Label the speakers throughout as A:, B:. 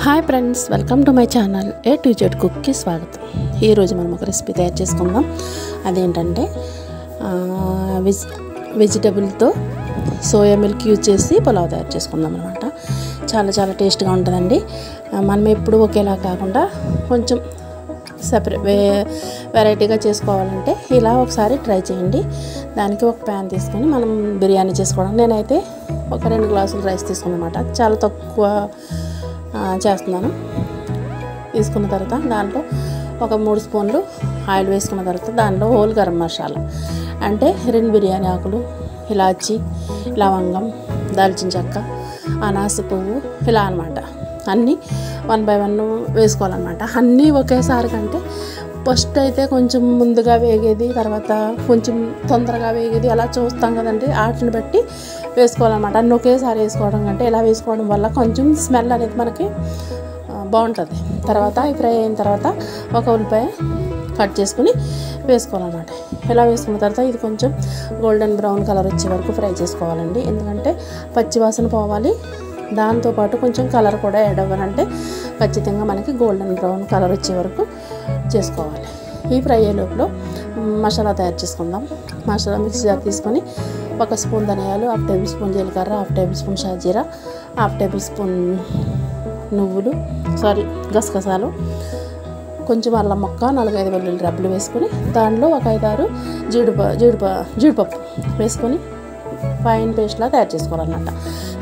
A: Hi friends, welcome to my channel A to Z కుక్కి స్వాగతం. ఈరోజు మనం ఒక రెసిపీ తయారు చేసుకుందాం. అదేంటంటే వెజిటబుల్తో సోయా మిల్క్ యూజ్ చేసి పులావ్ తయారు చేసుకుందాం అనమాట. చాలా టేస్ట్గా ఉంటుందండి. మనం ఎప్పుడు ఒకేలా కాకుండా కొంచెం వెరైటీగా చేసుకోవాలంటే ఇలా ఒకసారి ట్రై చేయండి. దానికి ఒక ప్యాన్ తీసుకొని మనం బిర్యానీ చేసుకోవడం. నేనైతే ఒక 2 గ్లాసులు రైస్ తీసుకున్నమాట. చాలా తక్కువ చేస్తున్నాను. తీసుకున్న తర్వాత దాంట్లో ఒక 3 స్పూన్లు ఆయిల్ వేసుకున్న తర్వాత దాంట్లో హోల్ గరం మసాలా అంటే 2 బిర్యానీ ఆకులు, ఇలాచి, లవంగం, దాల్చిన చెక్క, అనాస పువ్వు ఇలా అనమాట. అన్నీ 1 by 1 వేసుకోవాలన్నమాట. అన్నీ ఒకేసారి కంటే ఫస్ట్ అయితే కొంచెం ముందుగా వేగేది, తర్వాత కొంచెం తొందరగా వేగేది అలా చూస్తాం కదండి. వాటిని బట్టి వేసుకోవాలన్నమాట. అన్నీ ఒకేసారి వేసుకోవడం కంటే ఇలా వేసుకోవడం వల్ల కొంచెం స్మెల్ అనేది మనకి బాగుంటుంది. తర్వాత ఈ ఫ్రై అయిన తర్వాత ఒక ఉల్లిపాయ కట్ చేసుకుని వేసుకోవాలన్నమాట. ఇలా వేసుకున్న తర్వాత ఇది కొంచెం గోల్డెన్ బ్రౌన్ కలర్ వచ్చే వరకు ఫ్రై చేసుకోవాలండి. ఎందుకంటే పచ్చి వాసన పోవాలి, దాంతోపాటు కొంచెం కలర్ కూడా యాడ్ అవ్వాలంటే ఖచ్చితంగా మనకి గోల్డెన్ బ్రౌన్ కలర్ వచ్చే వరకు చేసుకోవాలి. ఈ ఫ్రై అయ్యే లోపల మసాలా తయారు చేసుకుందాం. మసాలా మిక్సీ జార్ తీసుకొని 1 స్పూన్ ధనియాలు, 1/2 టేబుల్ స్పూన్ జీలకర్ర, 1/2 టేబుల్ స్పూన్ షాజీరా, 1/2 టేబుల్ స్పూన్ గసగసాలు, కొంచెం అల్లం ముక్క, 4-5 వెల్లుల్లి రెబ్బలు వేసుకొని దానిలో ఒక 5-6 జీడిపప్పు వేసుకొని ఫైన్ పేస్ట్లా తయారు చేసుకోవాలన్నమాట.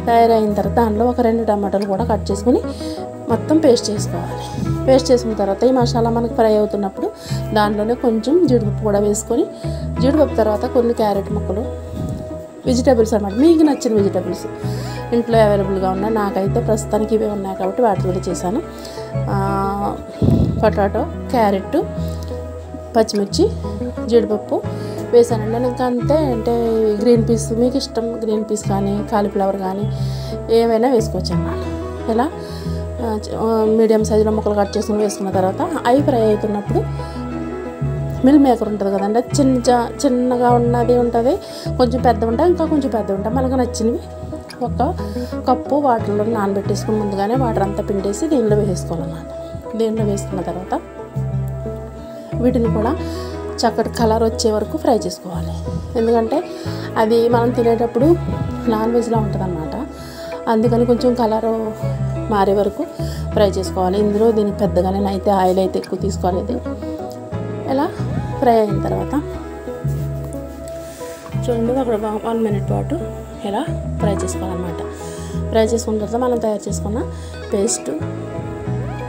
A: తయారైన తర్వాత దానిలో ఒక 2 టమాటాలు కూడా కట్ చేసుకుని మొత్తం పేస్ట్ చేసుకోవాలి. పేస్ట్ చేసుకున్న తర్వాత ఈ మసాలా మనకు ఫ్రై అవుతున్నప్పుడు దాంట్లోనే కొంచెం జీడిపప్పు కూడా వేసుకొని, జీడిపప్పు తర్వాత కొన్ని క్యారెట్ ముక్కలు, వెజిటేబుల్స్ అన్నమాట. మీకు నచ్చిన వెజిటేబుల్స్ ఇంట్లో అవైలబుల్గా ఉన్నాయి. నాకైతే ప్రస్తుతానికి ఇవే ఉన్నాయి కాబట్టి వాటి కూడా చేశాను. పొటాటో, క్యారెట్, పచ్చిమిర్చి, జీడిపప్పు వేసానండి. ఇంకా అంతే. అంటే గ్రీన్ పీస్ మీకు ఇష్టం, గ్రీన్ పీస్ కానీ కాలీఫ్లవర్ కానీ ఏమైనా వేసుకోవచ్చు అన్నమాట. ఇలా మీడియం సైజులో ముక్కలు కట్ చేసుకుని వేసుకున్న తర్వాత అవి ఫ్రై అవుతున్నప్పుడు మిల్ మేకర్ ఉంటుంది కదండి. చిన్నగా ఉన్నది ఉంటుంది, కొంచెం పెద్ద ఉంటాయి, ఇంకా కొంచెం పెద్ద ఉంటాయి. మనకు నచ్చినవి 1 కప్పు వాటర్లో నానబెట్టేసుకుని ముందుగానే వాటర్ అంతా పిండేసి దీనిలో వేసుకోవాలన్నమాట. దీనిలో వేసుకున్న తర్వాత వీటిని కూడా చక్కటి కలర్ వచ్చే వరకు ఫ్రై చేసుకోవాలి. ఎందుకంటే అది మనం తినేటప్పుడు నాన్ వెజ్లా ఉంటుంది అన్నమాట. అందుకని కొంచెం కలరు మారే వరకు ఫ్రై చేసుకోవాలి. ఇందులో దీనికి పెద్దగానే అయితే ఆయిల్ అయితే ఎక్కువ తీసుకోలేదు. ఇలా ఫ్రై అయిన తర్వాత చూడండి, ఒక 1 మినిట్ పాటు ఇలా ఫ్రై చేసుకోవాలన్నమాట. ఫ్రై చేసుకున్న తర్వాత మనం తయారు చేసుకున్న పేస్ట్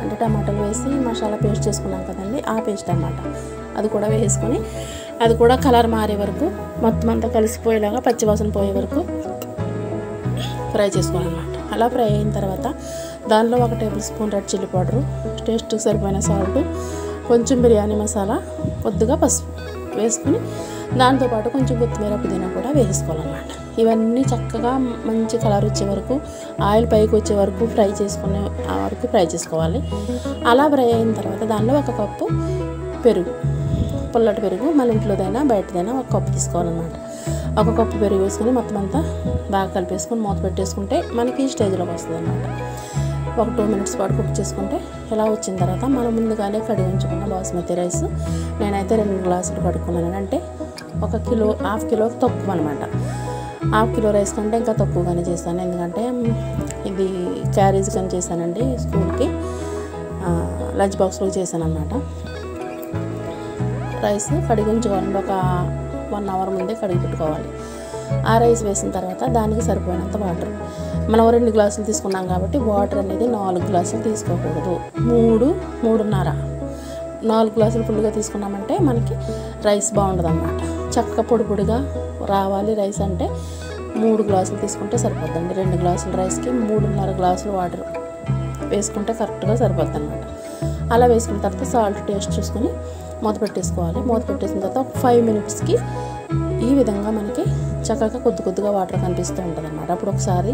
A: అంటే టమాటాలు వేసి మసాలా పేస్ట్ చేసుకున్నాం కదండి, ఆ పేస్ట్ అన్నమాట. అది కూడా వేసుకొని అది కూడా కలర్ మారే వరకు మొత్తం అంతా కలిసిపోయేలాగా పచ్చివాసన పోయే వరకు ఫ్రై చేసుకోవాలన్నమాట. అలా ఫ్రై అయిన తర్వాత దానిలో 1 table spoon red chilli powder, టేస్ట్కి సరిపోయిన సాల్ట్, కొంచెం బిర్యానీ మసాలా, కొద్దిగా పసుపు వేసుకుని దాంతోపాటు కొంచెం కొత్తిమీర, పుదీనా కూడా వేసుకోవాలన్నమాట. ఇవన్నీ చక్కగా మంచి కలర్ వచ్చే వరకు, ఆయిల్ పైకి వచ్చే వరకు ఫ్రై చేసుకోవాలి. అలా ఫ్రై అయిన తర్వాత దానిలో 1 కప్పు పెరుగు, పుల్లటి పెరుగు, మన ఇంట్లోదైనా బయటదైనా 1 కప్పు తీసుకోవాలన్నమాట. 1 కప్పు పెరుగు వేసుకొని మొత్తం అంతా బాగా కలిపేసుకొని మూత పెట్టేసుకుంటే మనకి ఈ స్టేజ్లోకి వస్తుంది అన్నమాట. ఒక 2 మినిట్స్ పాటు కుక్ చేసుకుంటే ఇలా వచ్చిన తర్వాత మనం ముందుగానే కడిగి ఉంచుకున్న బాస్మతి రైస్, నేనైతే 2 గ్లాసులు కడుక్కున్నాను. అంటే 1 కిలో, ½ కిలోకి తక్కువ అనమాట. ½ కిలో రైస్ కంటే ఇంకా తక్కువగానే చేశాను. ఎందుకంటే ఇది క్యారేజ్ కానీ చేశానండి, స్కూల్కి లంచ్ బాక్స్లో చేశాను అన్నమాట. రైస్ కడిగి ఉంచుకోవాలండి. ఒక 1 అవర్ ముందే కడిగి పెట్టుకోవాలి. ఆ రైస్ వేసిన తర్వాత దానికి సరిపోయినంత వాటర్, మనం 2 గ్లాసులు తీసుకున్నాం కాబట్టి వాటర్ అనేది 4 గ్లాసులు తీసుకోకూడదు. 3-3.5 4 గ్లాసులు ఫుల్గా తీసుకున్నామంటే మనకి రైస్ బాగుండదు అన్నమాట. చక్కగా పొడిగా రావాలి రైస్ అంటే 3 గ్లాసులు తీసుకుంటే సరిపోద్దండి. 2 గ్లాసుల రైస్కి 3.5 గ్లాసులు వాటర్ వేసుకుంటే కరెక్ట్గా సరిపోద్ది అన్నమాట. అలా వేసుకున్న తర్వాత సాల్ట్ టేస్ట్ చూసుకొని మూత పెట్టేసుకోవాలి. మూత పెట్టేసిన తర్వాత 5 మినిట్స్కి ఈ విధంగా మనకి చక్కగా కొద్దిగా వాటర్ కనిపిస్తూ ఉంటుంది అన్నమాట. అప్పుడు ఒకసారి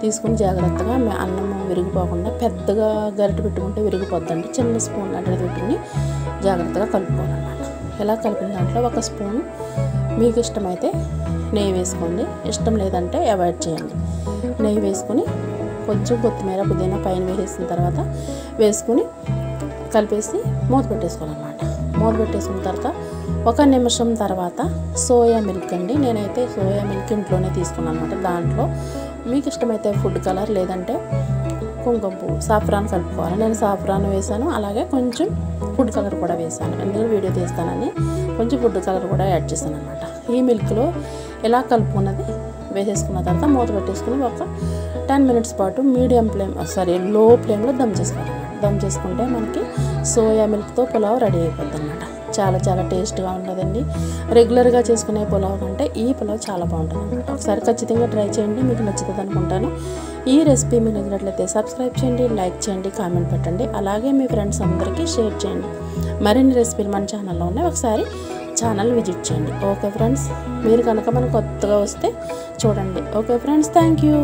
A: తీసుకుని జాగ్రత్తగా అన్నం విరిగిపోకుండా, పెద్దగా గరిటె పెట్టుకుంటే విరిగిపోద్దండి, చిన్న స్పూన్ లాంటిది పెట్టుకుని జాగ్రత్తగా కలుపుకోవాలన్నమాట. ఇలా కలిపిన దాంట్లో 1 స్పూను మీకు ఇష్టమైతే నెయ్యి వేసుకోండి, ఇష్టం లేదంటే అవాయిడ్ చేయండి. నెయ్యి వేసుకొని కొంచెం కొత్తిమీర పుదీనా పైన వేసేసిన తర్వాత వేసుకుని కలిపేసి మూత పెట్టేసుకోవాలన్నమాట. మూత పెట్టేసుకున్న తర్వాత 1 నిమిషం తర్వాత సోయా మిల్క్ అండి, నేనైతే సోయా మిల్క్ ఇంట్లోనే తీసుకున్నాను అనమాట. దాంట్లో మీకు ఇష్టమైతే ఫుడ్ కలర్ లేదంటే కుంకుమ పువ్వు సాఫ్రాన్ కలుపుకోవాలి. నేను సాఫ్రాన్ వేసాను, అలాగే కొంచెం ఫుడ్ కలర్ కూడా వేసాను. ఎందుకంటే వీడియో తీస్తానని కొంచెం ఫుడ్ కలర్ కూడా యాడ్ చేశాను అనమాట. ఈ మిల్క్లో ఇలా కలుపుకున్నది వేసేసుకున్న తర్వాత మూత పెట్టేసుకుని ఒక 10 మినిట్స్ పాటు లో ఫ్లేమ్లో దమ్ చేసుకోవాలన్నమాట. దమ్ చేసుకుంటే మనకి సోయా మిల్క్తో పులావ్ రెడీ అయిపోద్ది అనమాట. చాలా చాలా టేస్ట్గా ఉంటుందండి. రెగ్యులర్గా చేసుకునే పులావ్ కంటే ఈ పులావ్ చాలా బాగుంటుంది అనమాట. ఒకసారి ఖచ్చితంగా ట్రై చేయండి, మీకు నచ్చుతుంది అనుకుంటాను. ఈ రెసిపీ మీకు నచ్చినట్లయితే సబ్స్క్రైబ్ చేయండి, లైక్ చేయండి, కామెంట్ పెట్టండి, అలాగే మీ ఫ్రెండ్స్ అందరికీ షేర్ చేయండి. మరిన్ని రెసిపీలు మన ఛానల్లో ఉన్నాయి, ఒకసారి ఛానల్ విజిట్ చేయండి. ఓకే ఫ్రెండ్స్, మీరు కనుక మనం కొత్తగా వస్తే చూడండి. Okay friends, thank you.